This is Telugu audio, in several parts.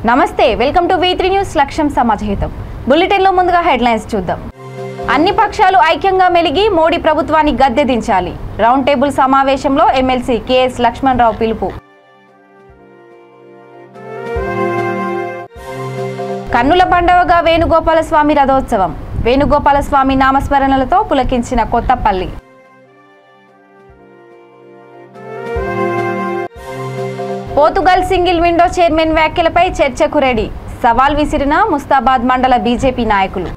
నమస్తే, వెల్కమ్ టు V3 న్యూస్. లక్ష్యం సమాజహితం. బులెటిన్లో ముందుగా హెడ్లైన్స్ చూద్దాం. అన్ని పక్షాలు ఐక్యంగా మెలిగి మోడీ ప్రభుత్వాన్ని గద్దె దించాలి. రౌండ్ టేబుల్ సమావేశంలో ఎమ్మెల్సీ KS లక్ష్మణరావు పిలుపు. కన్నుల పండుగగా వేణుగోపాలస్వామి రథోత్సవం. వేణుగోపాలస్వామి నామస్మరణలతో పులకించిన Kothapalli. Pothugal single window chairman వ్యాఖ్యలపై చర్చకు రెడీ. సవాల్ విసిరిన ముస్తాబాద్ మండల బీజేపీ నాయకులు.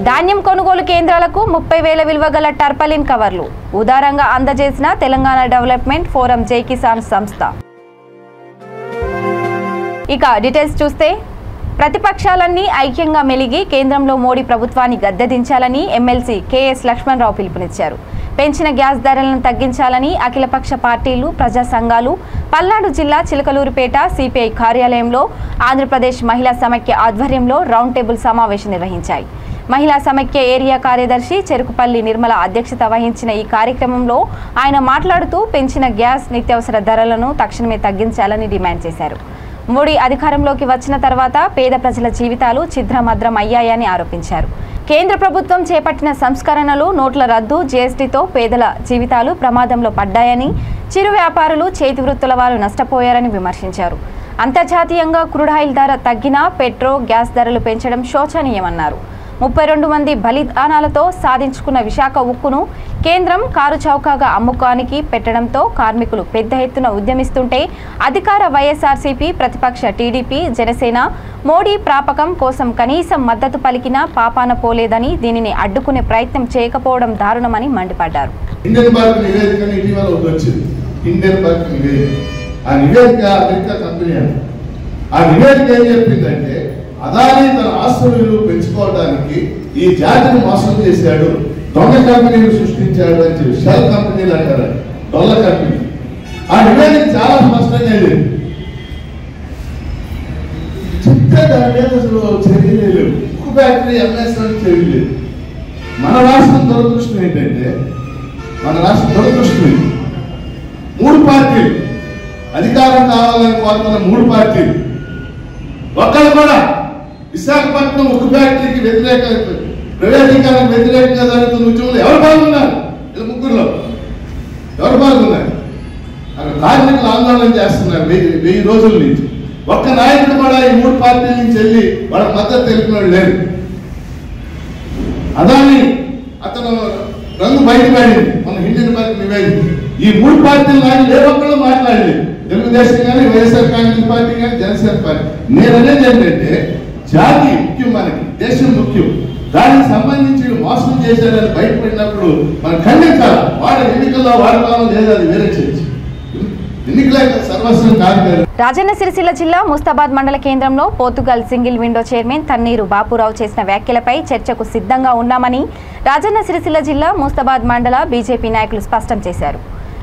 ధాన్యం కొనుగోలు కేంద్రాలకు 30,000 విలువ గల టర్పలిన్ కవర్లు ఉదారంగా అందజేసిన తెలంగాణ డెవలప్మెంట్ ఫోరం జై కిసాన్ సంస్థ. ఇక డీటెయిల్స్ చూస్తే, ప్రతిపక్షాలన్నీ ఐక్యంగా మెలిగి కేంద్రంలో మోడీ ప్రభుత్వాన్ని గద్దెదించాలని ఎమ్మెల్సీ KS లక్ష్మణరావు పిలుపునిచ్చారు. పెంచిన గ్యాస్ ధరలను తగ్గించాలని అఖిలపక్ష పార్టీలు, ప్రజా సంఘాలు పల్నాడు జిల్లా చిలకలూరుపేట CPI కార్యాలయంలో ఆంధ్రప్రదేశ్ మహిళా సమైక్య ఆధ్వర్యంలో రౌండ్ టేబుల్ సమావేశం నిర్వహించాయి. మహిళా సమైక్య ఏరియా కార్యదర్శి చెరుకుపల్లి నిర్మల అధ్యక్షత వహించిన ఈ కార్యక్రమంలో ఆయన మాట్లాడుతూ పెంచిన గ్యాస్, నిత్యావసర ధరలను తక్షణమే తగ్గించాలని డిమాండ్ చేశారు. మోడీ అధికారంలోకి వచ్చిన తర్వాత పేద ప్రజల జీవితాలు ఛిద్రమద్రం అయ్యాయని ఆరోపించారు. కేంద్ర ప్రభుత్వం చేపట్టిన సంస్కరణలు, నోట్ల రద్దు, GSTతో పేదల జీవితాలు ప్రమాదంలో పడ్డాయని, చిరు వ్యాపారులు, చేతి వృత్తుల వారు నష్టపోయారని విమర్శించారు. అంతర్జాతీయంగా క్రూడ్ ఆయిల్ ధర తగ్గినా గ్యాస్ ధరలు పెంచడం శోచనీయమన్నారు. 32 మంది బలిదానాలతో సాధించుకున్న విశాఖ ఉక్కును కేంద్రం కారు చౌకగా అమ్ముకానికి పెట్టడంతో కార్మికులు పెద్ద ఎత్తున ఉద్యమిస్తుంటే అధికార వైఎస్ఆర్సీపీ, ప్రతిపక్ష టీడీపీ, జనసేన మోడీ ప్రాపకం కోసం కనీసం మద్దతు పలికినా పాపాన పోలేదని, దీనిని అడ్డుకునే ప్రయత్నం చేయకపోవడం దారుణమని మండిపడ్డారు. అదాని తన ఆస్తులు పెంచుకోవడానికి ఈ జాతిని మోసం చేశాడు, దొంగ కంపెనీలు సృష్టించాడు అని చెప్పి షెల్ కంపెనీలు అంటారు, డొల్ల కంపెనీ. ఆ నివేదిక చాలా స్పష్టంగా చెప్తే దాని మీద అసలు చర్యలు లేవు. ఉక్కు ఫ్యాక్టరీ అమ్మేస్తానికి చర్యలు లేవు. మన రాష్ట్రం దురదృష్టం ఏంటంటే, మూడు పార్టీలు అధికారం కావాలని కోరుతున్న 3 పార్టీలు ఒక్కరు కూడా విశాఖపట్నం ఉక్కు ఫ్యాక్టరీకి ప్రైవేటీకరణకు వ్యతిరేకంగా జరుగుతున్న ఉద్యమంలో ఎవరు పాల్గొన్నారు? ఇలా ముగ్గురులో ఎవరు పాల్గొన్నారు? అక్కడ కార్మికులు ఆందోళన చేస్తున్నారు 1000 రోజుల నుంచి. ఒక్క నాయకుడు కూడా ఈ 3 పార్టీల నుంచి వెళ్ళి వాళ్ళకి మద్దతు తెలిపినాడు లేదు. అదాని అతను రంగు బయటపడింది మన హిందీపల్లి నివేదిక. ఈ 3 పార్టీల నాయకులు ఏ ఒక్కళ్ళు మాట్లాడలేదు. తెలుగుదేశం కానీ, వైఎస్ఆర్ కాంగ్రెస్ పార్టీ కానీ, జనసేన పార్టీ. నేను అనేది ఏంటంటే, జాతి ముఖ్యం, మనకి దేశం ముఖ్యం. దానికి సంబంధించి మోసం చేశారని బయటపడినప్పుడు మనం ఖండించాలి. వాడు ఎన్నికల్లో వాడుకోవడం లేదు, అది వేరే చర్చ. ఎన్నికల సర్వస్వం కాదు. రాజన్న సిరిసిల్ల జిల్లా ముస్తాబాద్ మండల కేంద్రంలో Pothugal single window chairman Thanneeru Bapurao చేసిన వ్యాఖ్యలపై చర్చకు సిద్ధంగా ఉన్నామని రాజన్న సిరిసిల్ల జిల్లా ముస్తాబాద్ మండల బీజేపీ నాయకులు స్పష్టం చేశారు.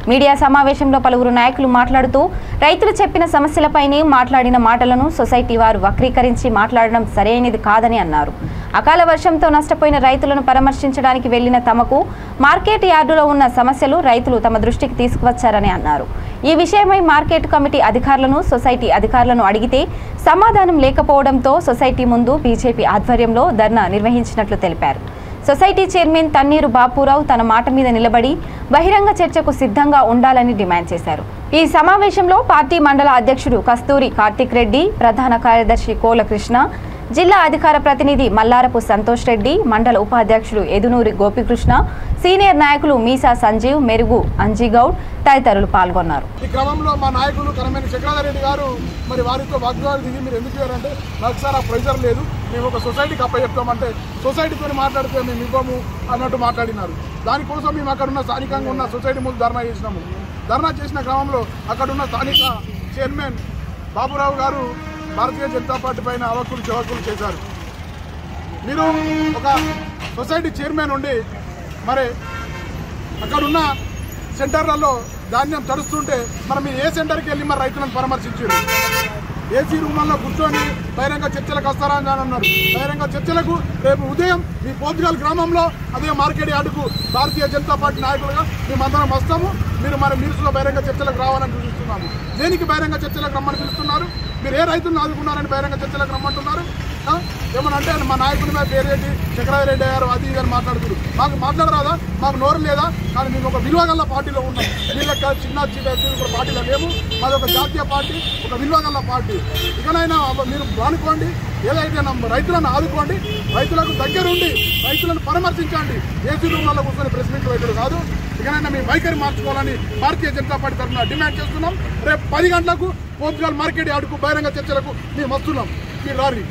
మీడియా సమావేశంలో పలువురు నాయకులు మాట్లాడుతూ రైతులు చెప్పిన సమస్యలపైనే మాట్లాడిన మాటలను సొసైటీ వారు వక్రీకరించి మాట్లాడడం సరైనది కాదని అన్నారు. అకాల వర్షంతో నష్టపోయిన రైతులను పరామర్శించడానికి వెళ్లిన తమకు మార్కెట్ యార్డులో ఉన్న సమస్యలు రైతులు తమ దృష్టికి తీసుకువచ్చారని అన్నారు. ఈ విషయమై మార్కెట్ కమిటీ అధికారులను, సొసైటీ అధికారులను అడిగితే సమాధానం లేకపోవడంతో సొసైటీ ముందు బీజేపీ ఆధ్వర్యంలో ధర్నా నిర్వహించినట్లు తెలిపారు. సొసైటీ చైర్మన్ తన్నీరు బాపురావు తన మాట మీద నిలబడి బహిరంగ చర్చకు సిద్ధంగా ఉండాలని డిమాండ్ చేశారు. ఈ సమావేశంలో పార్టీ మండల అధ్యక్షుడు కస్తూరి కార్తిక్ రెడ్డి, ప్రధాన కార్యదర్శి కోల కృష్ణ, జిల్లా అధికార ప్రతినిధి మల్లారపు సంతోష్ రెడ్డి, మండల ఉపాధ్యక్షుడు ఎదునూరి గోపికృష్ణ, సీనియర్ నాయకులు మీసా సంజీవ్, మెరుగు అంజీగౌడ్ తదితరులు పాల్గొన్నారు. ఈ క్రమంలో మా నాయకులు కరమేని చక్రధర్ రెడ్డి గారు మరి వారితో వాగ్వాదం దిగి, మీరు ఎందుకు ఇవ్వారంటే నాకు సార్ ఆ ప్రెజర్ లేదు, మేము ఒక సొసైటీకి అప్పచెప్తామంటే సొసైటీతో మాట్లాడితే మేము ఇవ్వము అన్నట్టు మాట్లాడినారు. దానికోసం మేము అక్కడున్న స్థానికంగా ఉన్న సొసైటీ ముందు ధర్నా చేసినాము. ధర్నా చేసిన క్రమంలో అక్కడున్న స్థానిక చైర్మన్ బాబురావు గారు భారతీయ జనతా పార్టీ పైన అవక్కులు చవక్కులు చేశారు. మీరు ఒక సొసైటీ చైర్మన్ ఉండి మరి అక్కడున్న సెంటర్లలో ధాన్యం తడుస్తుంటే మరి మీరు ఏ సెంటర్కి వెళ్ళి మరి రైతులను పరామర్శించారు? ఏసీ రూమ్లలో కూర్చొని బహిరంగ చర్చలకు వస్తారా అని అన్నారు. బహిరంగ చర్చలకు రేపు ఉదయం మీ పోర్చుగల్ గ్రామంలో అదే మార్కెట్ యార్డుకు భారతీయ జనతా పార్టీ నాయకులుగా మేమందరం వస్తాము. మీరు మరి మీరుసులో బహిరంగ చర్చలకు రావాలని పిలుస్తున్నాము. దేనికి బహిరంగ చర్చలకు రమ్మని పిలుస్తున్నారు? మీరు ఏ రైతులను ఆదుకున్నారని బహిరంగ చర్చలకు రమ్మంటున్నారు? ఏమన్నా అంటే మా నాయకుడి మీద పేరేంటి చక్రారెడ్డి గారు అది ఇది అని మాట్లాడుతున్నారు. మాకు మాట్లాడరాదా? మాకు నోరు లేదా? కానీ మేము ఒక విలువగల్ల పార్టీలో ఉన్నాం. వీళ్ళకి చిన్న చిన్న పార్టీలో లేము. మాది ఒక జాతీయ పార్టీ, ఒక విలువగల్ల పార్టీ. ఇకనైనా మీరు మానుకోండి, ఏదైతే రైతులను ఆదుకోండి, రైతులకు దగ్గరుండి రైతులను పరామర్శించండి. ఏసీ రూమ్లలో కూర్చొని ప్రెస్ మీట్లు పెట్టడం కాదు. ఇకనైనా మీ వైఖరి మార్చుకోవాలని భారతీయ జనతా పార్టీ తరఫున డిమాండ్ చేస్తున్నాం. రేపు 10 గంటలకు పోర్చుగల్ మార్కెట్ యార్డుకు బహిరంగ చర్చలకు మేము వస్తున్నాం. మీరు రారి.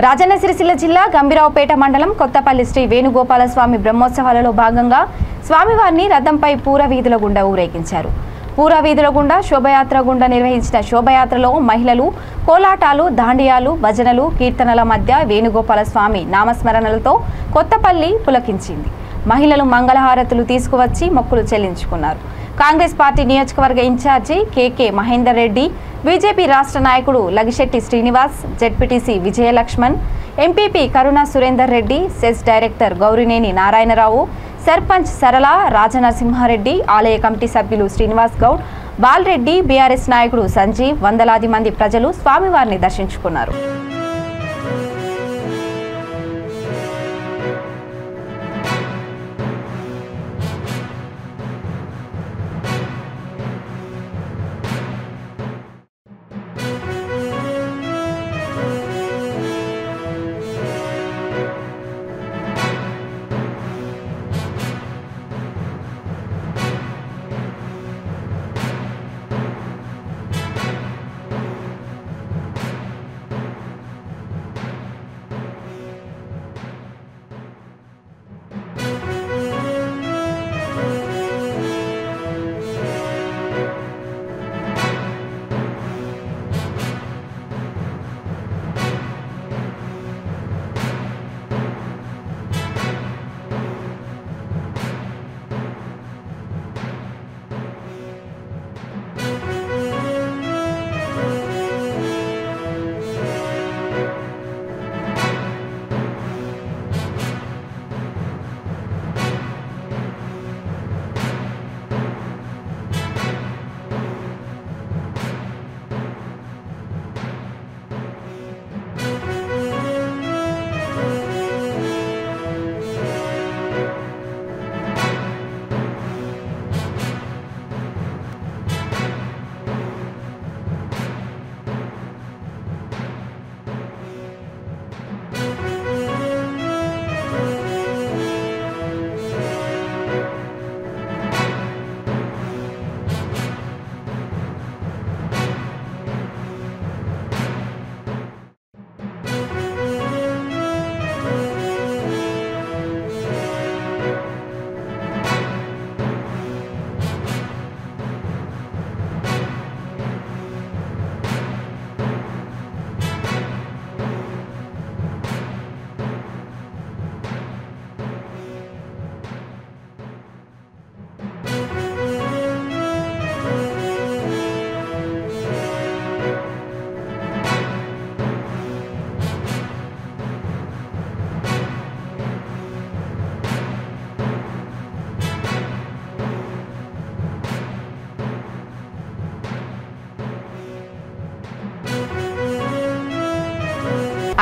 రాజన్న సిరిసిల్ల జిల్లా గంభీరావుపేట మండలం కొత్తపల్లి శ్రీ వేణుగోపాల స్వామి బ్రహ్మోత్సవాలలో భాగంగా స్వామివారిని రథంపై పూర వీధుల గుండా ఊరేగించారు. పూర వీధుల గుండా శోభయాత్ర గుండా నిర్వహించిన శోభయాత్రలో మహిళలు కోలాటాలు, దాండియాలు, భజనలు, కీర్తనల మధ్య వేణుగోపాల స్వామి నామస్మరణలతో కొత్తపల్లి పులకించింది. మహిళలు మంగళహారతులు తీసుకువచ్చి మొక్కులు చెల్లించుకున్నారు. కాంగ్రెస్ పార్టీ నియోజకవర్గ ఇన్ఛార్జి కేకే మహేందర్ రెడ్డి, బీజేపీ రాష్ట్ర నాయకుడు లగిశెట్టి శ్రీనివాస్, జెడ్పీటీసీ విజయలక్ష్మణ్, ఎంపీపీ కరుణా సురేందర్ రెడ్డి, సెస్ డైరెక్టర్ గౌరినేని నారాయణరావు, సర్పంచ్ సరళ, రాజనరసింహారెడ్డి, ఆలయ కమిటీ సభ్యులు శ్రీనివాస్ గౌడ్, బాలరెడ్డి, బీఆర్ఎస్ నాయకుడు సంజీవ్, వందలాది మంది ప్రజలు స్వామివారిని దర్శించుకున్నారు.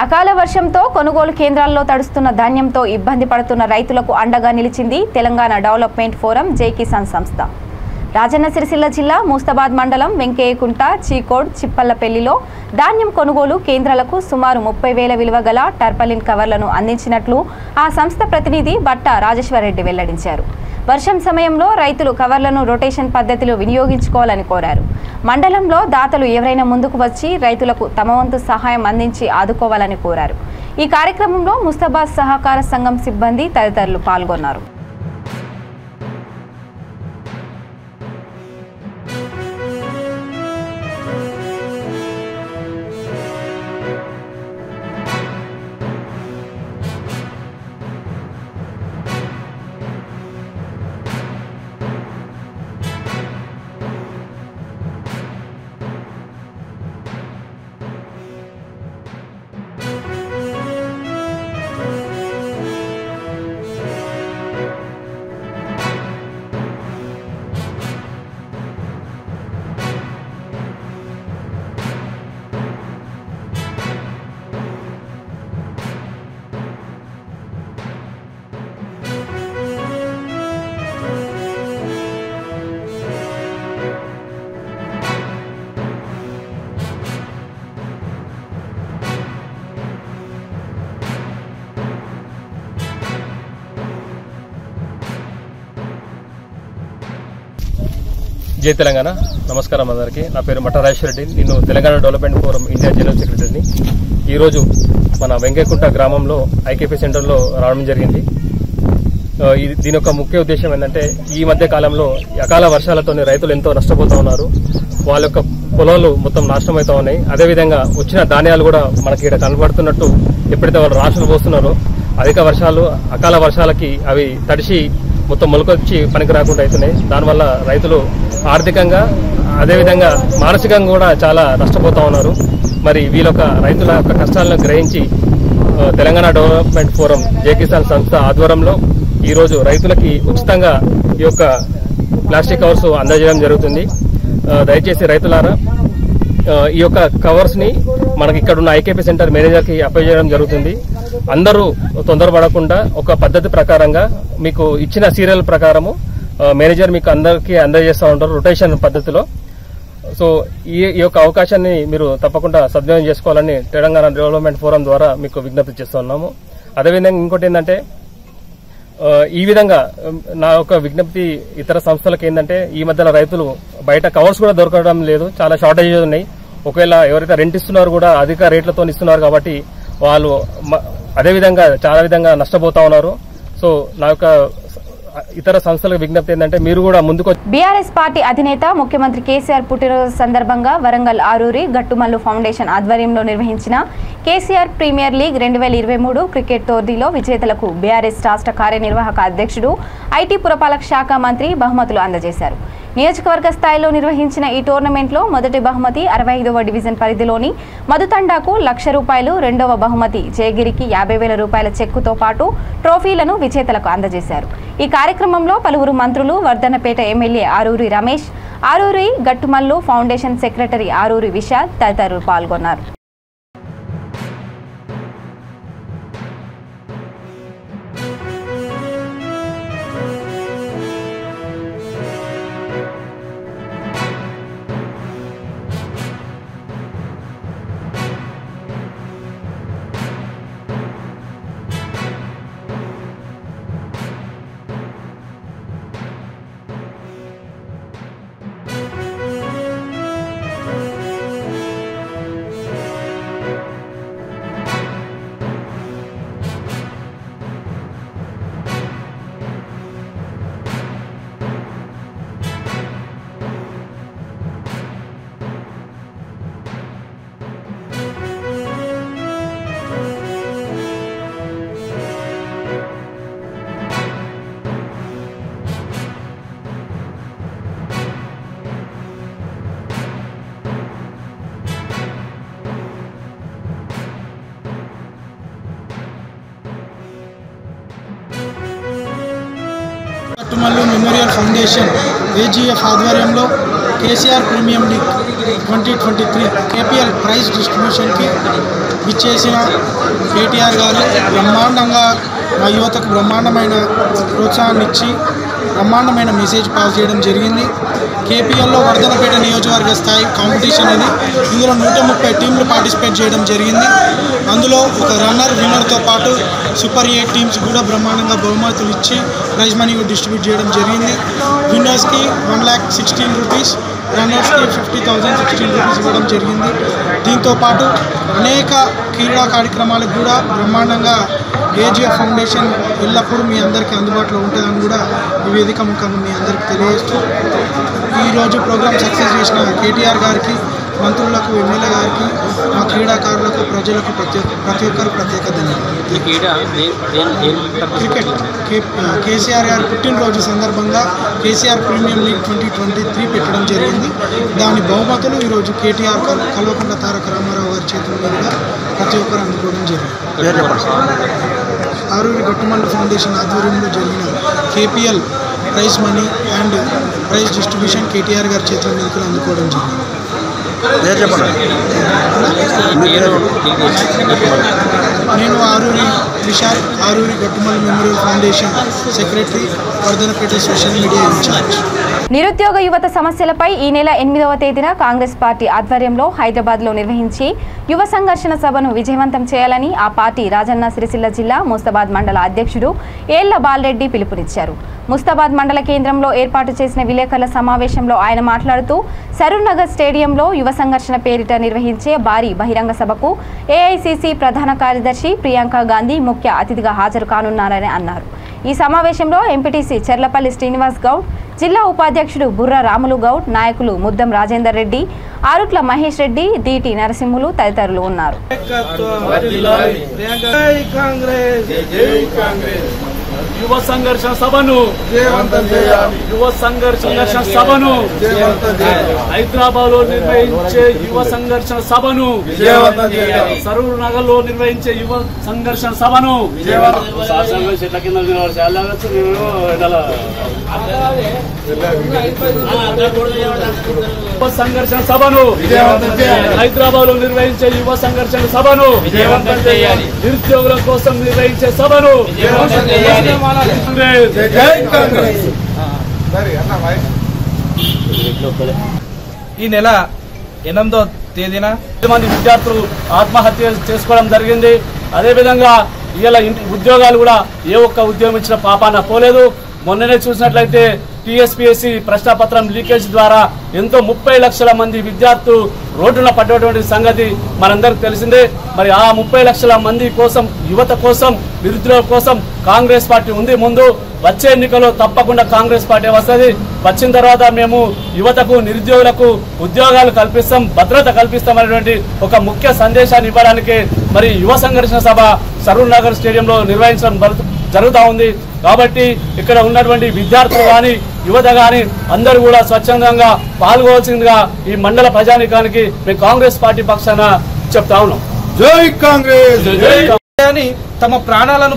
అకాల వర్షంతో కొనుగోలు కేంద్రాల్లో తడుస్తున్న ధాన్యంతో ఇబ్బంది పడుతున్న రైతులకు అండగా నిలిచింది తెలంగాణ డెవలప్మెంట్ ఫోరం జై కిసాన్ సంస్థ. రాజన్న సిరిసిల్ల జిల్లా ముస్తాబాద్ మండలం వెంకయ్యకుంట, చీకోడ్, చిప్పల్లపల్లిలో ధాన్యం కొనుగోలు కేంద్రాలకు సుమారు 30,000 విలువ గల టర్పలిన్ కవర్లను అందించినట్లు ఆ సంస్థ ప్రతినిధి బట్ట రాజేశ్వరరెడ్డి వెల్లడించారు. వర్షం సమయంలో రైతులు కవర్లను రొటేషన్ పద్ధతిలో వినియోగించుకోవాలని కోరారు. మండలంలో దాతలు ఎవరైనా ముందుకు వచ్చి రైతులకు తమ వంతు సహాయం అందించి ఆదుకోవాలని కోరారు. ఈ కార్యక్రమంలో ముస్తాబాద్ సహకార సంఘం సిబ్బంది తదితరులు పాల్గొన్నారు. జై తెలంగాణ. నమస్కారం అందరికీ. నా పేరు మట్ట రాజేశ్వర రెడ్డి. నేను Telangana development forum India general సెక్రటరీని. ఈరోజు మన వెంకయ్యకుంట గ్రామంలో ఐకేపీ సెంటర్లో రావడం జరిగింది. దీని యొక్క ముఖ్య ఉద్దేశం ఏంటంటే, ఈ మధ్య కాలంలో అకాల వర్షాలతో రైతులు ఎంతో నష్టపోతూ ఉన్నారు. వాళ్ళ యొక్క పొలాలు మొత్తం నాశనం అవుతా ఉన్నాయి. అదేవిధంగా వచ్చిన ధాన్యాలు కూడా మనకి ఇక్కడ కనబడుతున్నట్టు ఎప్పుడైతే వాళ్ళు రాశులు పోస్తున్నారో అధిక వర్షాలు, అకాల వర్షాలకి అవి తడిసి మొత్తం మొలకొచ్చి పనికి రాకుండా అవుతున్నాయి. దానివల్ల రైతులు ఆర్థికంగా అదేవిధంగా మానసికంగా కూడా చాలా నష్టపోతూ ఉన్నారు. మరి వీళ్ళొక రైతుల యొక్క కష్టాలను గ్రహించి తెలంగాణ డెవలప్మెంట్ ఫోరం జై కిసాన్ సంస్థ ఆధ్వర్యంలో ఈరోజు రైతులకి ఉచితంగా ఈ యొక్క ప్లాస్టిక్ కవర్స్ అందజేయడం జరుగుతుంది. దయచేసి రైతులారా ఈ యొక్క కవర్స్ ని మనకి ఇక్కడ ఉన్న ఐకేపీ సెంటర్ మేనేజర్ కి అప్లై చేయడం జరుగుతుంది. అందరూ తొందరపడకుండా ఒక పద్ధతి ప్రకారంగా మీకు ఇచ్చిన సీరియల్ ప్రకారము మేనేజర్ మీకు అందరికీ అందజేస్తూ ఉంటారు రొటేషన్ పద్ధతిలో. సో ఈ యొక్క అవకాశాన్ని మీరు తప్పకుండా సద్వినియోగం చేసుకోవాలని తెలంగాణ డెవలప్మెంట్ ఫోరం ద్వారా మీకు విజ్ఞప్తి చేస్తున్నాము. అదేవిధంగా ఇంకోటి ఏంటంటే, ఈ విధంగా నా యొక్క విజ్ఞప్తి ఇతర సంస్థలకు ఏంటంటే, ఈ మధ్యలో రైతులు బయట కవర్స్ కూడా దొరకడం లేదు, చాలా షార్టేజెస్ ఉన్నాయి. ఒకవేళ ఎవరైతే రెంట్ ఇస్తున్నారో కూడా అధిక రేట్లతో ఇస్తున్నారు కాబట్టి వాళ్ళు అదేవిధంగా చాలా విధంగా నష్టపోతా ఉన్నారు. సో నా యొక్క ఇతర సంస్థలకు విజ్ఞప్తి ఏంటంటే, మీరు కూడా ముందుకు. బీఆర్ఎస్ పార్టీ అధినేత ముఖ్యమంత్రి కేసీఆర్ పుట్టినరోజు సందర్భంగా వరంగల్ ఆరూరి గట్టుమల్లు ఫౌండేషన్ ఆధ్వర్యంలో నిర్వహించిన కేసీఆర్ ప్రీమియర్ లీగ్ 2023 క్రికెట్ టోర్నీలో విజేతలకు బీఆర్ఎస్ రాష్ట్ర కార్యనిర్వాహక అధ్యక్షుడు ఐటీ పురపాలక శాఖ మంత్రి బహుమతులు అందజేశారు. నియోజకవర్గ స్థాయిలో నిర్వహించిన ఈ టోర్నమెంట్లో మొదటి బహుమతి 65వ డివిజన్ పరిధిలోని మధుతండాకు ₹1,00,000, రెండవ బహుమతి జయగిరికి ₹50,000 చెక్కుతో పాటు ట్రోఫీలను విజేతలకు అందజేశారు. ఈ కార్యక్రమంలో పలువురు మంత్రులు, Wardhannapet MLA Aroori Ramesh, Aroori Gattumallu foundation secretary Aroori Vishal తదితరులు పాల్గొన్నారు. గట్టుమల్లు మెమోరియల్ ఫౌండేషన్ ఏజీఎఫ్ ఆధ్వర్యంలో KCR premium league 2023 KPL prize డిస్ట్రిబ్యూషన్కి ఇచ్చేసిన కేటీఆర్ గారు బ్రహ్మాండంగా మా యువతకు బ్రహ్మాండమైన ప్రోత్సాహాన్ని ఇచ్చి బ్రహ్మాండమైన మెసేజ్ పాస్ చేయడం జరిగింది. కేపీఎల్లో వర్ధనపేట నియోజకవర్గ స్థాయి కాంపిటీషన్ ఇది. ఇందులో 130 టీంలు పార్టిసిపేట్ చేయడం జరిగింది. అందులో ఒక రన్నర్, విన్నర్తో పాటు సూపర్ 8 టీమ్స్ కూడా బ్రహ్మాండంగా బహుమతులు ఇచ్చి ప్రైజ్ మనీ డిస్ట్రిబ్యూట్ చేయడం జరిగింది. విన్నర్స్కి ₹1,16,000, రన్నర్స్కి ₹50,016 ఇవ్వడం జరిగింది. దీంతో పాటు అనేక క్రీడా కార్యక్రమాలకు కూడా బ్రహ్మాండంగా ఏజీఎఫ్ ఫౌండేషన్ ఎల్లప్పుడూ మీ అందరికీ అందుబాటులో ఉంటుందని కూడా ఈ వేదిక ముఖంగా మీ అందరికీ తెలియజేస్తూ, ఈరోజు ప్రోగ్రాం సక్సెస్ చేసిన కేటీఆర్ గారికి, మంత్రులకు, ఎమ్మెల్యే గారికి, మా క్రీడాకారులకు, ప్రజలకు ప్రతి ఒక్కరు ప్రత్యేక ధన్యవాదాలు. క్రికెట్ కేసీఆర్ గారి పుట్టినరోజు సందర్భంగా కేసీఆర్ ప్రీమియం లీగ్ 2023 పెట్టడం జరిగింది. దాని బహుమతులు ఈరోజు కేటీఆర్ కల్వకుంట్ల తారక రామారావు గారి చేతుల మీదుగా ప్రతి ఒక్కరు అందుకోవడం జరిగింది. ఆరూరి గట్టుమల్లు ఫౌండేషన్ ఆధ్వర్యంలో జరిగిన KPL prize money and prize distribution KTR గారి చేతుల మీదుగా అందుకోవడం జరిగింది. నేను Aruri Vishal, Aruri Gattumalli memorial foundation secretary, Wardhannapet social media in charge. నిరుద్యోగ యువత సమస్యలపై ఈ నెల 8వ తేదీన కాంగ్రెస్ పార్టీ ఆధ్వర్యంలో హైదరాబాద్లో నిర్వహించి యువ సంఘర్షణ సభను విజయవంతం చేయాలని ఆ పార్టీ రాజన్న సిరిసిల్ల జిల్లా ముస్తాబాద్ మండల అధ్యక్షుడు ఏళ్ల బాలరెడ్డి పిలుపునిచ్చారు. ముస్తాబాద్ మండల కేంద్రంలో ఏర్పాటు చేసిన విలేకరుల సమావేశంలో ఆయన మాట్లాడుతూ సరూర్ నగర్ స్టేడియంలో యువ సంఘర్షణ పేరిట నిర్వహించే భారీ బహిరంగ సభకు ఏఐసిసి ప్రధాన కార్యదర్శి ప్రియాంక గాంధీ ముఖ్య అతిథిగా హాజరు కానున్నారని అన్నారు. ఈ సమావేశంలో ఎంపీటీసీ చెర్లపల్లి శ్రీనివాస్ గౌడ్, జిల్లా ఉపాధ్యక్షుడు బుర్ర రాములు గౌడ్, నాయకులు ముద్దం రాజేందర్ రెడ్డి, ఆరుట్ల మహేష్ రెడ్డి, డిటి నరసింహులు తదితరులు ఉన్నారు. యువ సంఘర్షణ సభను హైదరాబాద్ లో నిర్వహించే యువ సంఘర్షణ సభను, సరూర్ నగర్ లో నిర్వహించే యువ సంఘర్షణ సభను, సంఘర్షణ సభను హైదరాబాద్ లో నిర్వహించే యువ సంఘర్షణ సభను, నిరుద్యోగుల కోసం నిర్వహించే సభను ఈ నెల 8వ తేదీన మంది విద్యార్థులు ఆత్మహత్య చేసుకోవడం జరిగింది. అదేవిధంగా ఇలా ఉద్యోగాలు కూడా ఏ ఒక్క ఉద్యోగం ఇచ్చిన పాపాన పోలేదు. మొన్ననే చూసినట్లయితే టీఎస్పీఎస్సీ ప్రశ్నపత్రం లీకేజ్ ద్వారా ఎంతో 30 లక్షల మంది విద్యార్థులు రోడ్డున పడ్డటువంటి సంగతి మనందరికి తెలిసిందే. మరి ఆ 30 లక్షల మంది కోసం, యువత కోసం, నిరుద్యోగుల కోసం కాంగ్రెస్ పార్టీ ఉంది. ముందు వచ్చే ఎన్నికల్లో తప్పకుండా కాంగ్రెస్ పార్టీ వస్తుంది. వచ్చిన తర్వాత మేము యువతకు, నిరుద్యోగులకు ఉద్యోగాలు కల్పిస్తాం, భద్రత కల్పిస్తాం అనేటువంటి ఒక ముఖ్య సందేశాన్ని ఇవ్వడానికి మరి యువ సంఘర్షణ సభ సరూర్ నగర్ స్టేడియంలో నిర్వహించడం జరుగుతూ ఉంది. కాబట్టి ఇక్కడ ఉన్నటువంటి విద్యార్థులు కానీ, యువత కానీ అందరూ కూడా స్వచ్ఛందంగా పాల్గొవలసిందిగా ఈ మండల ప్రజానీకానికి మేము కాంగ్రెస్ పార్టీ పక్షాన చెప్తా ఉన్నాం. జై కాంగ్రెస్. అని తమ ప్రాణాలను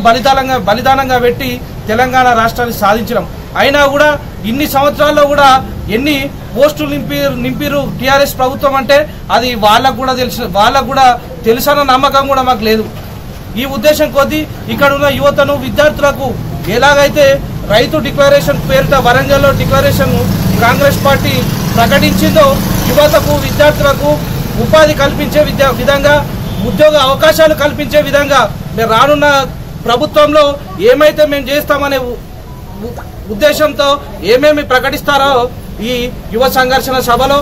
బలిదానంగా పెట్టి తెలంగాణ రాష్ట్రాన్ని సాధించడం. అయినా కూడా ఇన్ని సంవత్సరాల్లో కూడా ఎన్ని పోస్టులు నింపిరు టీఆర్ఎస్ ప్రభుత్వం అంటే అది వాళ్ళకు కూడా తెలుసన్న నమ్మకం కూడా మాకు లేదు. ఈ ఉద్దేశం కొద్దీ ఇక్కడ ఉన్న యువతను, విద్యార్థులకు ఎలాగైతే రైతు డిక్లరేషన్ పేరిట వరంగల్లో డిక్లరేషన్ కాంగ్రెస్ పార్టీ ప్రకటించిందో, యువతకు, విద్యార్థులకు ఉపాధి కల్పించే విధంగా, ఉద్యోగ అవకాశాలు కల్పించే విధంగా మేము రానున్న ప్రభుత్వంలో ఏమైతే మేము చేస్తామనే ఉద్దేశంతో ఏమేమి ప్రకటిస్తారో ఈ యువ సంఘర్షణ సభలో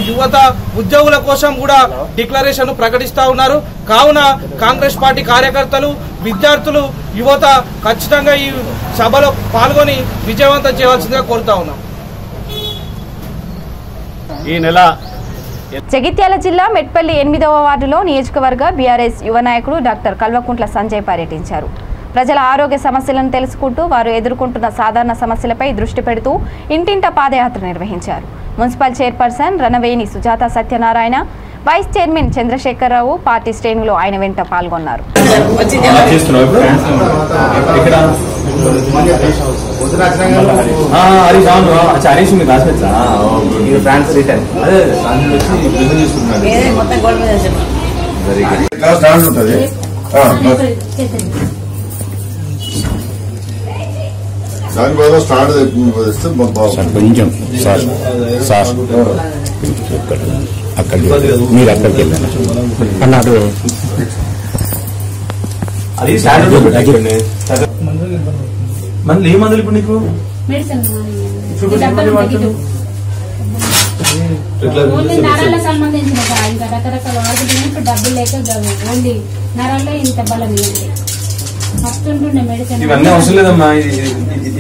యువత, ఉద్యోగుల కోసం కూడా డిక్లరేషన్ ప్రకటిస్తా ఉన్నారు. కావున కాంగ్రెస్ పార్టీ కార్యకర్తలు, విద్యార్థులు, యువత ఖచ్చితంగా ఈ సభలో పాల్గొని విజయవంతం చేయవలసిందిగా కోరుతా ఉన్నాం. ఈ నెల జగిత్యాల జిల్లా మెట్పల్లి 8వ వార్డులో నియోజకవర్గ బీఆర్ఎస్ యువ నాయకుడు డాక్టర్ కల్వకుంట్ల సంజయ్ పర్యటించారు. ప్రజల ఆరోగ్య సమస్యలను తెలుసుకుంటూ వారు ఎదుర్కొంటున్న సాధారణ సమస్యలపై దృష్టి పెడుతూ ఇంటింట పాదయాత్ర నిర్వహించారు. Municipal chairperson Ranaveni Sujatha Satyanarayana, vice chairman Chandrasekhara Rao party శ్రేణులు ఆయన వెంట పాల్గొన్నారు. దానివల్ల స్టార్ట్ చేస్తే కొంచెం సార్ అక్కడికి మీరు అక్కడికి వెళ్ళాను అన్నాడు. అది మళ్ళీ ఏ మందులు ఇప్పుడు నీకు నరాల సంబంధించిన ఇంకా రకరకాల వాడుతుంది. ఇప్పుడు డబ్బులు లేక ఓన్లీ నరాల్లో ఇంత బలం వస్తుంటుండే మెడిసిన్. ఇవన్నీ అవసరం లేదమ్మా,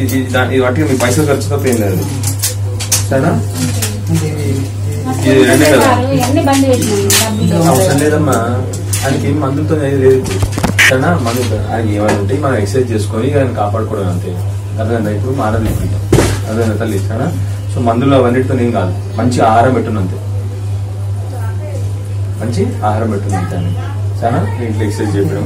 ఇది వాటికి మీ పైసలు ఖర్చు తప్ప ఏం లేదు. సరేనా? అవసరం లేదమ్మా, ఆయనకి ఏం మందులతో లేదు. సరేనా? మందులతో ఆయనకి ఏమైనా ఉంటే మనం ఎక్సర్సైజ్ చేసుకొని ఆయన కాపాడుకోవడం అంతే. అర్థమైందా? ఇప్పుడు మానవ తీసుకుంటాం, అర్థమైందా తల్లి? సరేనా? సో మందులు అవన్నిటితో ఏం కాదు, మంచి ఆహారం పెట్టును అంతే, మంచి ఆహారం పెట్టును అంతే అని. సరేనా? ఇంట్లో ఎక్సర్సైజ్ చేయడం.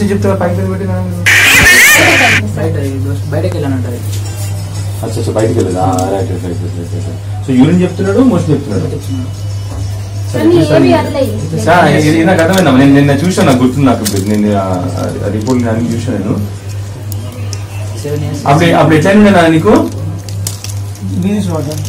చెప్తారా పైకి పెట్టి బయటకి వెళ్ళాను ఉంటుంది. అచ్చా బయటకి వెళ్ళదా? సో యూరిన్ చెప్తున్నాడు, మోషన్ చెప్తున్నాడు. నాకు అర్థమైందమ్మా, నేను నిన్న చూసాను, నాకు గుర్తుంది. నాకు నేను రిపోర్ట్ అన్ని చూసాను నేను. అప్పుడు ఎట్లా నీకు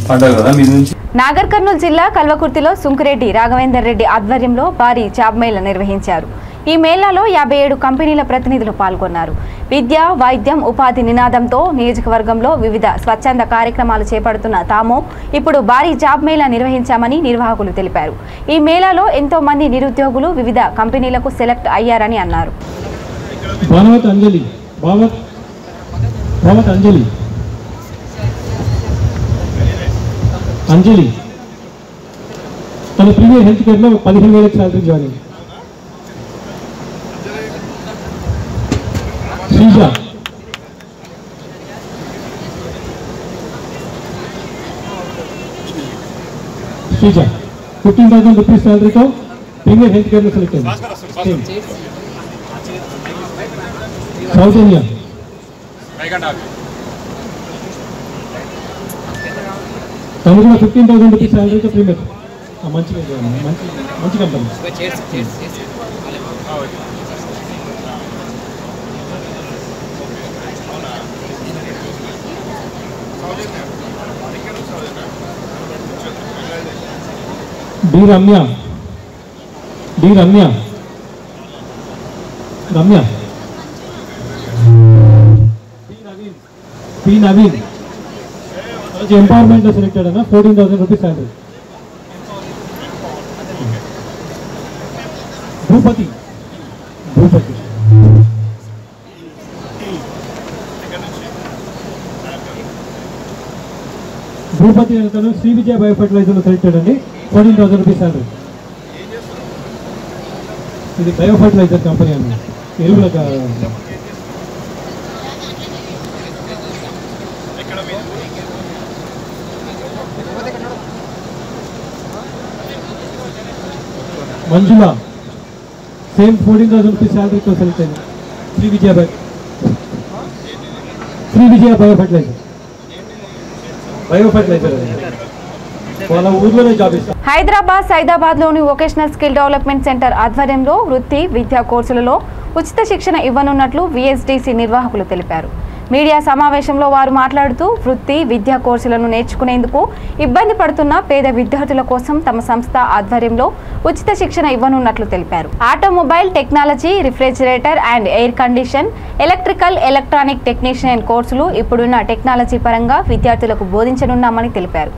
పడ్డారు కదా మీ నుంచి? నాగర్ కర్నూలు జిల్లా కల్వకుర్తిలో సుంకురెడ్డి రాఘవేందర్ రెడ్డి ఆధ్వర్యంలో భారీ జాబ్ మేళా నిర్వహించారు. ఈ మేళాలో 57 కంపెనీల ప్రతినిధులు పాల్గొన్నారు. విద్య, వైద్యం, ఉపాధి నినాదంతో నియోజకవర్గంలో వివిధ స్వచ్ఛంద కార్యక్రమాలు చేపడుతున్న తాము ఇప్పుడు భారీ జాబ్ మేళా నిర్వహించామని నిర్వాహకులు తెలిపారు. ఈ మేళాలో ఎంతో మంది నిరుద్యోగులు వివిధ కంపెనీలకు సెలెక్ట్ అయ్యారని అన్నారు. అంజలి తన ప్రీవియస్ హెల్త్ కేర్లో 15,000 salary join. Sreeja Sreeja 15,000 rupees శాలరీతో ప్రీమియర్ హెల్త్ కేర్లో సెలెక్ట్ అయింది. సౌత్ ఇండియా తను కూడా 15,000 రూపీస్ శాలరీతో ప్రీమియర్. మంచి company. D Ramya P Naveen empowerment లో సెలెక్టెడ్ అన్న 14,000 రూపీస్ శాలరీ. భూపతి తను శ్రీ విజయ బయో ఫర్టిలైజర్ లో సెలెక్టెడ్ అండి. 14,000 రూపీస్ శాలరీ. ఇది బయో ఫర్టిలైజర్ కంపెనీ అండి, ఎరువుల. మంజుల సేమ్ 14,000 రూపీస్ శాలరీతో సెలెక్ట్ అయింది. శ్రీ విజయ బయో ఫర్టిలైజర్ వాళ్ళ ఊర్లోనే జాబ్ ఇస్తారు. హైదరాబాద్ లోని వొకేషనల్ స్కిల్ డెవలప్మెంట్ సెంటర్ ఆధ్వర్యంలో వృత్తి విద్యా కోర్సులలో ఉచిత శిక్షణ ఇవ్వనున్నట్లు విఎస్డిసి నిర్వాహకులు తెలిపారు. మీడియా సమావేశంలో వారు మాట్లాడుతూ వృత్తి విద్యా కోర్సులను నేర్చుకునేందుకు ఇబ్బంది పడుతున్న పేద విద్యార్థుల కోసం తమ సంస్థ ఆధ్వర్యంలో ఉచిత శిక్షణ ఇవ్వనున్నట్లు తెలిపారు. Automobile technology, refrigerator and air condition, electrical, electronic technician కోర్సులు ఇప్పుడున్న టెక్నాలజీ పరంగా విద్యార్థులకు బోధించనున్నామని తెలిపారు.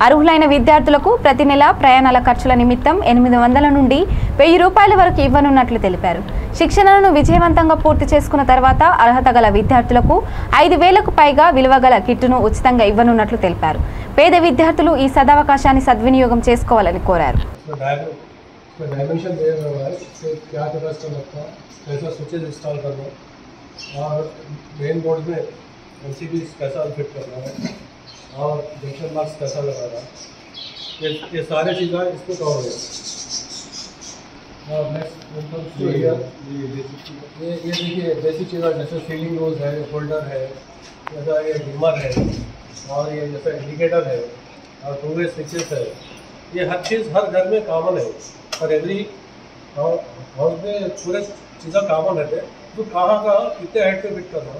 అర్హులైన విద్యార్థులకు ప్రతి నెల ప్రయాణాల ఖర్చుల నిమిత్తం 800 నుండి 1000 రూపాయల వరకు ఇవ్వనున్నట్లు తెలిపారు. శిక్షణను విజయవంతంగా పూర్తి చేసుకున్న తర్వాత అర్హత గల విద్యార్థులకు 5,000కు పైగా విలువగల కిట్టును ఉచితంగా ఇవ్వనున్నట్లు తెలిపారు. పేద విద్యార్థులు ఈ సదవకాశాన్ని సద్వినియోగం చేసుకోవాలని కోరారు. और जंक्शन मार्क्स कैसा लगा रहा, ये सारे चीज़ें इसको कवर हो गया. और नेक्स्ट ये देखिए बेसिक चीज़ें जैसे सीलिंग रोज है, होल्डर है, जैसा ये डिमर है, और ये जैसा इंडिकेटर है, और टू वे स्विचेस है. ये हर चीज़ हर घर में कॉमन है. और एवरी हाउस में पूरे चीज़ें कॉमन रहते हैं. तो कहाँ कितने हाइट पे फिट करना,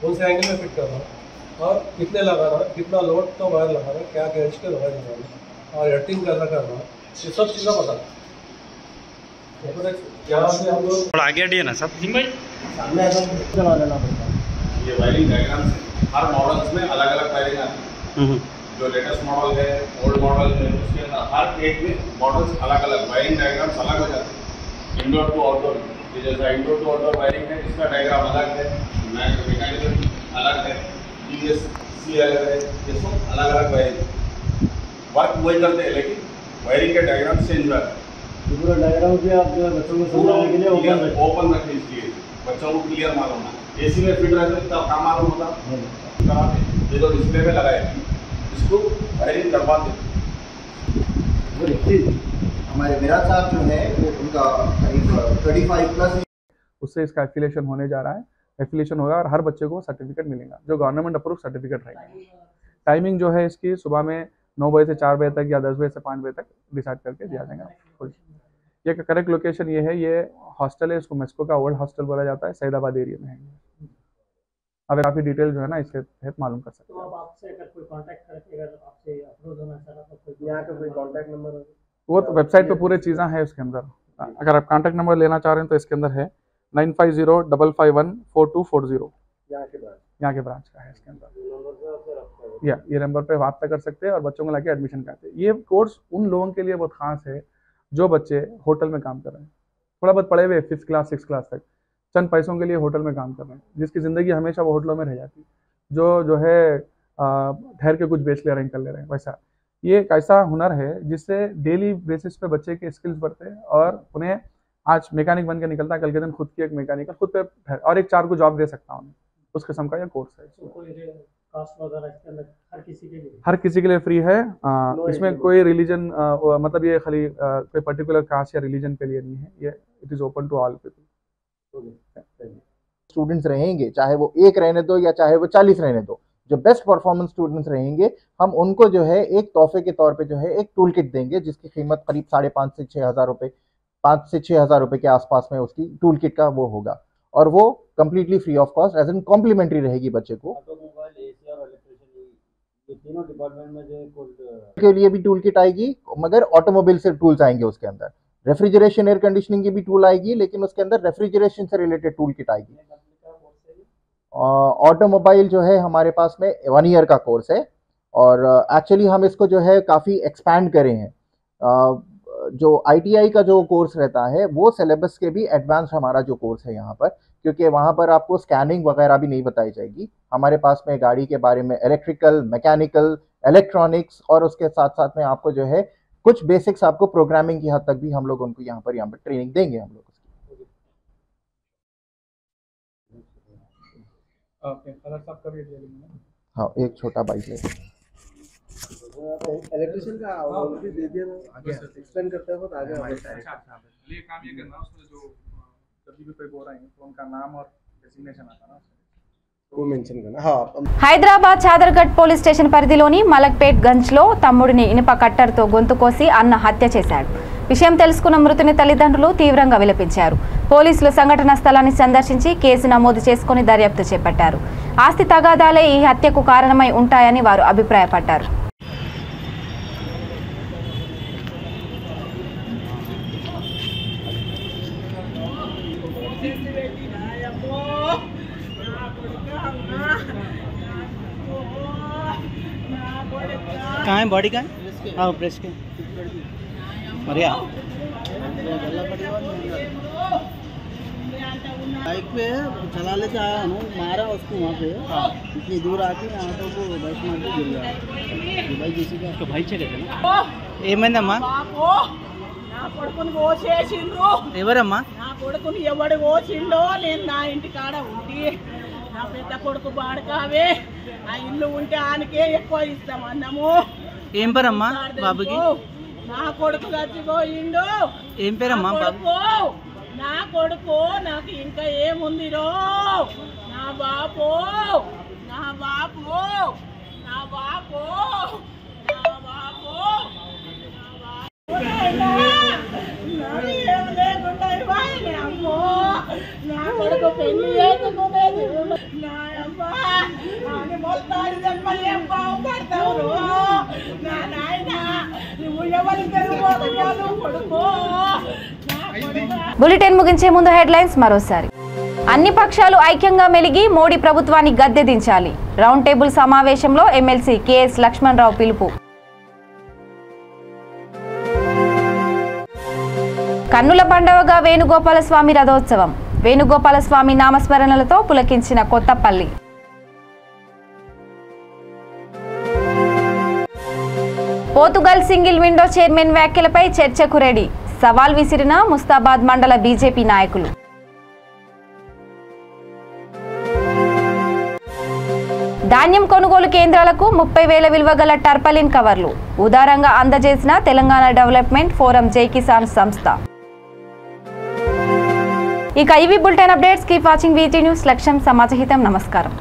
कौन से एंगल में फिट करना, और कितने लगाना, कितना लोड का वायर लगाना, क्या गैस के वायर लगाना, और एर्थिंग कैसा करना, ये सब चीज़ें बताना. यहाँ से हम लोग आगे हटिए ना सब भाई सामने चला लेना पड़ता है. ये वायरिंग डायग्राम हर मॉडल्स में अलग अलग वायरिंग आती है. जो लेटेस्ट मॉडल है, ओल्ड मॉडल है, उसके अंदर हर एक में मॉडल्स अलग अलग वायरिंग डायग्राम्स अलग हो जाते हैं. इंडोर टू आउटडोर, ये जैसा इंडोर टू आउटडोर वायरिंग है, इसका डायग्राम अलग है, मैकेनिज्म अलग है, सी अलग है, ये सब अलग अलग वायरिंग. वर्क वही करते हैं लेकिन वायरिंग के डायग्राम चेंज हुआ है. पूरा डायग्राम भी आप जो बच्चों को समझाने के लिए ओपन रखने इसलिए बच्चों को क्लियर मालूम है. एसी में फिट रहते तब काम मालूम होता. ये तो डिस्प्ले में लगाए इसको वायरिंग करवा दें। हमारे मेरा साहब जो है वो उनका करीब 35 प्लस, उससे इसका एफिलिएशन होने जा रहा है। एफिलिएशन होगा और हर बच्चे को सर्टिफिकेट मिलेगा जो गवर्नमेंट अप्रूव सर्टिफिकेट रहेगा। टाइमिंग जो है इसकी सुबह में 9 बजे से 4 बजे तक या 10 बजे से 5 बजे तक डिसाइड करके दिया जाएगा। ये करेक्ट लोकेशन ये है, ये हॉस्टल है, इसको मेस्को का ओल्ड हॉस्टल बोला जाता है, सैदाबाद एरिया में है। अगर काफ़ी डिटेल जो है ना इसके तहत मालूम कर सकते हैं। तो आपसे अगर कोई कांटेक्ट करके अगर आपसे अप्रोच होना चाह रहा तो यहाँ का कोई कांटेक्ट नंबर, वो तो वेबसाइट पे पूरे चीज़ें हैं उसके अंदर। अगर आप कांटेक्ट नंबर लेना चाह रहे हैं तो इसके अंदर है 9505514240। यहाँ के ब्रांच का है इसके अंदर। ये नंबर पे वापस कर सकते हैं और बच्चों को लाके एडमिशन कराते हैं। ये कोर्स उन लोगों के लिए बहुत खास है जो बच्चे होटल में काम कर रहे हैं, थोड़ा बहुत पढ़े हुए 5th क्लास 6th क्लास तक, चंद पैसों के लिए होटल में काम कर रहे हैं, जिसकी ज़िंदगी हमेशा वो होटलों में रह जाती है, जो है ठहर के कुछ बेच ले रहे हैं, कर ले रहे हैं। वैसा ये एक ऐसा हुनर है जिससे डेली बेसिस पे बच्चे के स्किल्स बढ़ते हैं और उन्हें आज मैकेनिक बन के निकलता है, कल के दिन खुद की एक मैकेनिकल खुद पे और एक 4 को जॉब दे सकता हूँ, उस किस्म का ये कोर्स है। हर किसी के लिए फ्री है। इसमें कोई रिलीजन मतलब ये खाली कोई पर्टिकुलर कास्ट या रिलीजन के लिए नहीं है, ये it is open to all people. Students रहेंगे, चाहे वो 1 रहने दो या चाहे वो 40 रहने दो, जो बेस्ट परफॉर्मेंस स्टूडेंट्स रहेंगे हम उनको जो है एक तोहफे के तौर पे जो है एक टूल किट देंगे जिसकी कीमत करीब 5,500 से 6,000 रुपये, 5 से 6,000 रुपये के आसपास में उसकी टूल किट का वो होगा और वो completely free of cost as an complimentary रहेगी बच्चे को। तीनों डिपार्टमेंट में जो के लिए भी टूल किट आएगी, मगर ऑटोमोबाइल से टूल्स आएंगे उसके अंदर। रेफ्रिजरेशन एयर कंडीशनिंग की भी टूल आएगी, लेकिन उसके अंदर रेफ्रिजरेशन से रिलेटेड टूल किट आएगी। ऑटोमोबाइल जो है हमारे पास में 1 ईयर का कोर्स है और एक्चुअली हम इसको जो है काफ़ी एक्सपैंड करे हैं। जो ITI का जो कोर्स रहता है वो सिलेबस के भी एडवांस हमारा जो कोर्स है यहाँ पर, क्योंकि वहाँ पर आपको स्कैनिंग वगैरह भी नहीं बताई जाएगी। हमारे पास में गाड़ी के बारे में इलेक्ट्रिकल, मैकेनिकल, इलेक्ट्रॉनिक्स और उसके साथ साथ में आपको जो है कुछ बेसिक्स आपको प्रोग्रामिंग की हद तक भी हम लोग उनको यहाँ पर ट्रेनिंग देंगे हम लोग। हाँ, एक छोटा बाइक ले इलेक्ट्रिशियन का ऑलरेडी दे दिया ना, आगे एक्सप्लेन करते हैं आगे हमारे ये काम ये करना उसमें जो कभी भी कोई बोल रहा है तो उनका नाम और डेजिग्नेशन आता है ना वो मेंशन करना। हाँ, హైదరాబాద్ చాదర్ఘట్ పోలీస్ స్టేషన్ పరిధిలోని మలక్పేట్ గంజ్లో తమ్ముడిని ఇనుప కట్టర్తో గొంతు కోసి అన్న హత్య చేశాడు. విషయం తెలుసుకున్న మృతుని తల్లిదండ్రులు తీవ్రంగా విలపించారు. పోలీసులు సంఘటనా స్థలాన్ని సందర్శించి కేసు నమోదు చేసుకుని దర్యాప్తు చేపట్టారు. ఆస్తి తగాదాలే ఈ హత్యకు కారణమై ఉంటాయని వారు అభిప్రాయపడ్డారు. कहाँ है बॉडी का? हाँ प्रेस के बढ़िया। बाइक पे चला लेके आया हूँ, मारा उसको वहाँ पे, इतनी दूर आके यहाँ तो वो बाइक मार के गिर गया। भाई किसी का उसका भाई चले थे ना ఏమైందమ్మా? నా కొడుకుని కోసేసిండ్రు. ఎవరమ్మా? నా కొడుకుని ఎవడు కోసిండో నేను నా ఇంటి కాడ ఉండి నా పెద్ద కొడుకు బాడకావే ఆ ఇల్లు ఉంటే ఆనకే ఎక్కువ ఇస్తాం అన్నము. ఏం పేరమ్మా బాబుకి? నా కొడుకు చచ్చిపోయిండు. ఏం పేరమ్మా బాబు? నా కొడుకు నాకు ఇంకా ఏముందిరో నా బాపు నా బాపు నా బాపు నా బాపు నాకు ఏం లేకుండా ఇవ్వాలి అమ్మో. నా కొడుకు పెళ్లి చేసుకునేది నా అమ్మ అని మొత్తాడు జన్మలు ఏం బాగుపడతావు నా నాయన. నువ్వు ఎవరి తెలుగు కొడుకు. బులెటిన్ ముగించే ముందు హెడ్లైన్స్ మరోసారి. అన్ని పక్షాలు ఐక్యంగా మెలిగి మోడీ ప్రభుత్వాన్ని గద్దెదించాలి. రౌండ్ టేబుల్ సమావేశంలో ఎమ్మెల్సీ KS లక్ష్మణరావు పిలుపు. కన్నుల పండుగగా వేణుగోపాలస్వామి రథోత్సవం. వేణుగోపాలస్వామి నామస్మరణలతో పులకించిన Kothapalli. Portugal single window chairman వ్యాఖ్యలపై చర్చకు రెడీ. సవాల్ విసిరిన ముస్తాబాద్ మండల బీజేపీ నాయకులు. ధాన్యం కొనుగోలు కేంద్రాలకు 30,000 విలువ గల టర్పలిన్ కవర్లు ఉదారంగా అందజేసిన తెలంగాణ డెవలప్మెంట్ ఫోరం జై కిసాన్ సంస్థ. ఇక ఇవి bulletin updates. Keep watching వీటీ news. లక్ష్యం సమాజహితం. నమస్కారం.